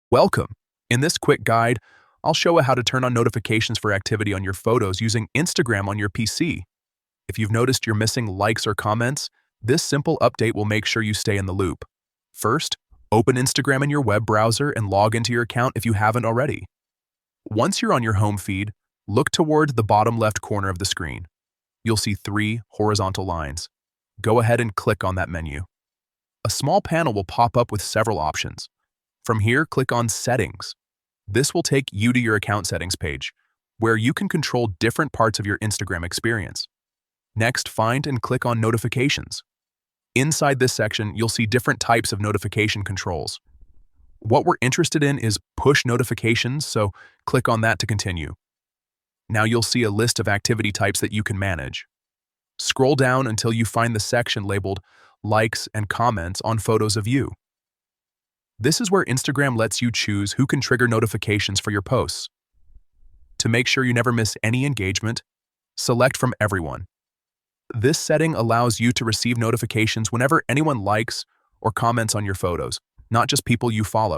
Welcome! In this quick guide, I'll show you how to turn on notifications for activity on your photos using Instagram on your PC. If you've noticed you're missing likes or comments, this simple update will make sure you stay in the loop. First, open Instagram in your web browser and log into your account if you haven't already. Once you're on your home feed, look toward the bottom left corner of the screen. You'll see 3 horizontal lines. Go ahead and click on that menu. A small panel will pop up with several options. From here, click on Settings. This will take you to your account settings page, where you can control different parts of your Instagram experience. Next, find and click on Notifications. Inside this section, you'll see different types of notification controls. What we're interested in is push notifications, so click on that to continue. Now you'll see a list of activity types that you can manage. Scroll down until you find the section labeled Likes and Comments on photos of you. This is where Instagram lets you choose who can trigger notifications for your posts. To make sure you never miss any engagement, select from Everyone. This setting allows you to receive notifications whenever anyone likes or comments on your photos, not just people you follow.